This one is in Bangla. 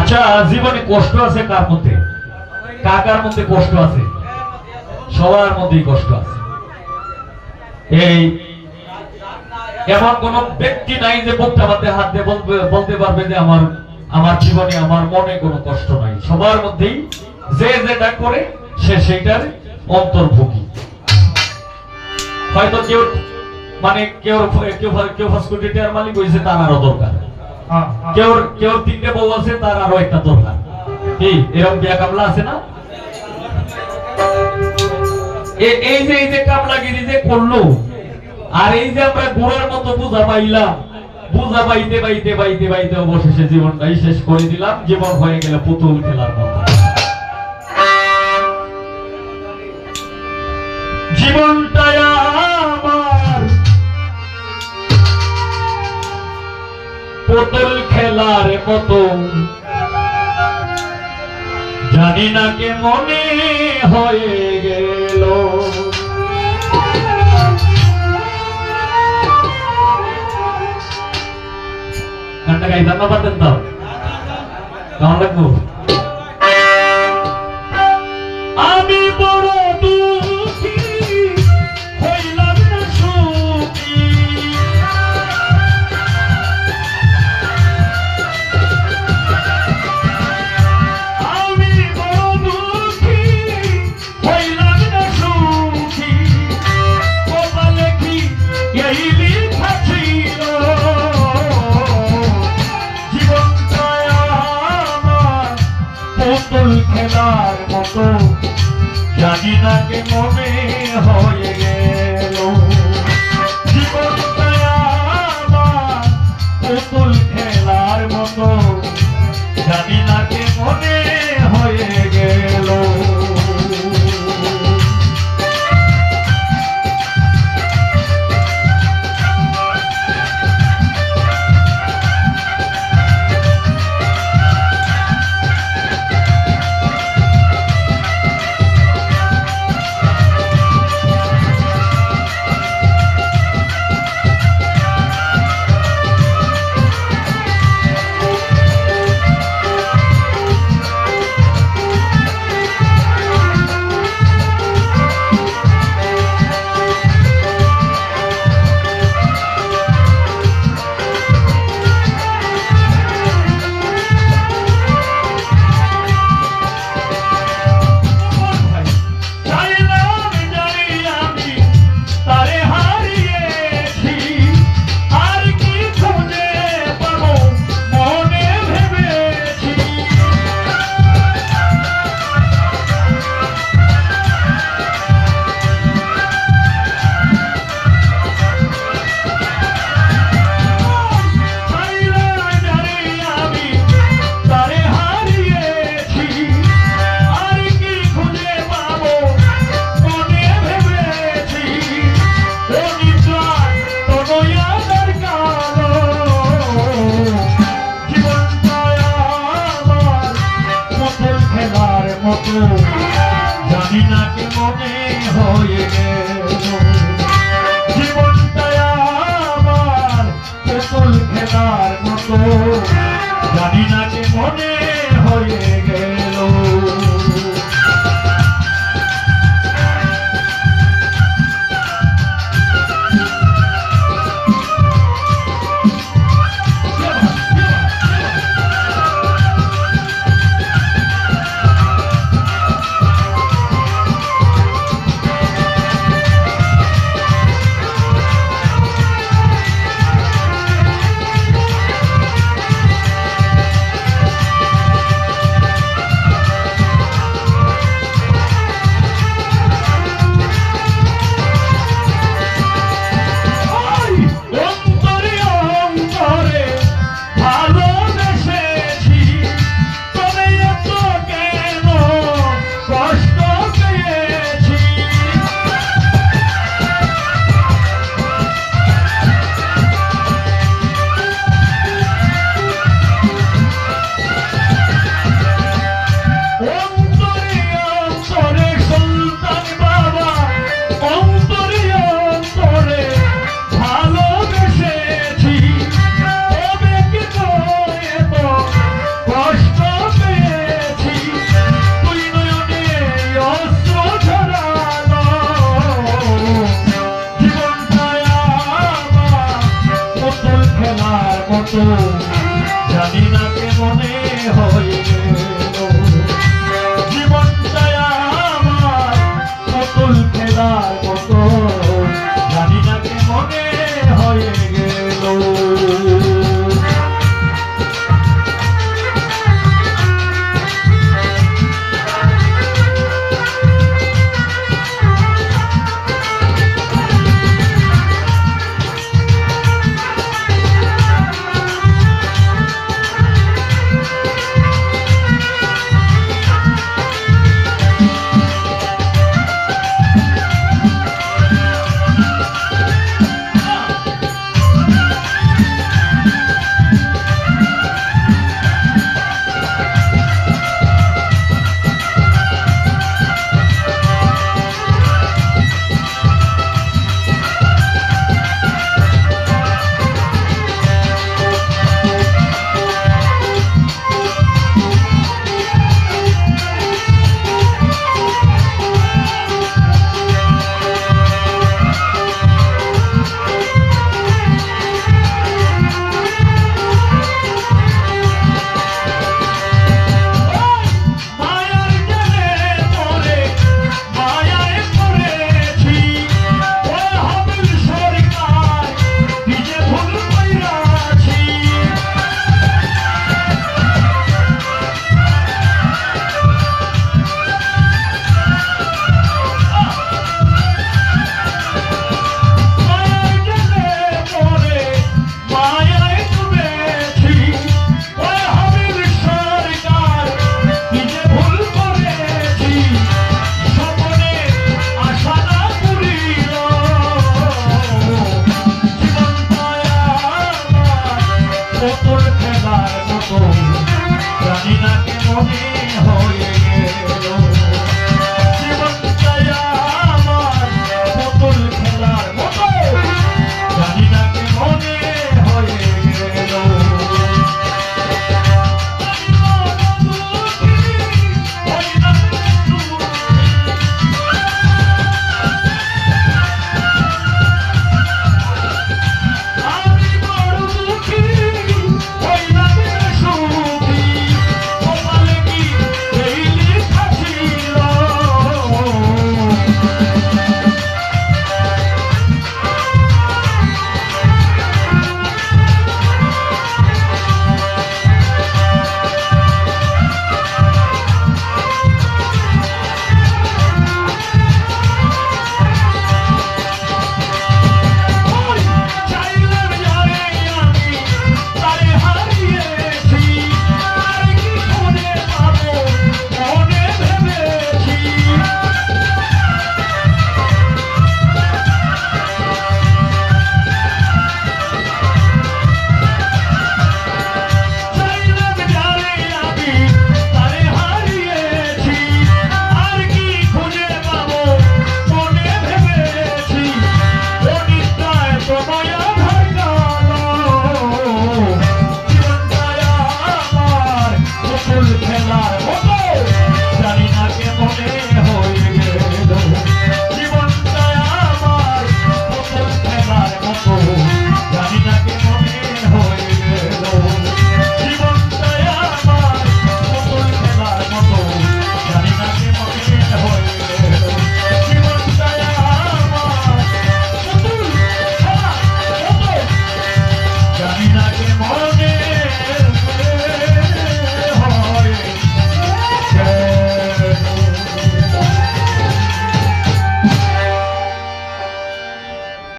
আচ্ছা, জীবনে কষ্ট আছে কার মধ্যে? কাকার মধ্যে কষ্ট আছে? সবার মধ্যেই কষ্ট আছে। এই এমন কোন ব্যক্তি নাই যে বুকটা মধ্যে হাত দিয়ে বলতে পারবে যে আমার জীবনে আমার মনে কোনো কষ্ট নাই। সবার মধ্যেই যে যেটা করে সে সেইটার অন্তর্ভুগী। হয়তো কেউ মানে কেউ ফার্স্ট কোটি টাকার মালিক হয়েছে, তার আরো দরকার। কেউ তিনটে বউ আছে, তার আরো একটা দরকার। কি এরকম বিয়া কামলা আছে না? এই যে কামলাগিরি যে করলো, আর এই যে আমরা গোড়ার মতো বুঝা পাইলাম, বুঝা পাইতে পাইতে পাইতে পাইতে অবশেষে জীবনটাই শেষ করে দিলাম। জীবন হয়ে গেল পুতুল খেলার মতো। জীবনটাই আমার পুতুল খেলার মতো, জানি না কে মনে হয়ে গেল। গানটা গাইতাম না, পারতেন তো? কেমন লাগবো? আমি বড় দুঃখী হইলাম না সুখী, আমি বড় দুঃখী হইলাম না সুখী, কপালে কি এই লেখা ছিল? পুতুল খেলার মতো, জানি না কে মনে হয়ে গেল। জীবনটা আমার পুতুল খেলার মতো, জানি না কে মনে হয়ে গেল। জানি না কে মনে হয়ে গেল। জীবনটা আমার পুতুল খেলার মতো, জানি না কে মনে হয়ে গেল। খেলার মতো জানি না কে মনে হয়ে গেল জীবনটা আমার পুতুল খেলার মতো জানি না কে মনে হয়ে গেল পুতুল খেলার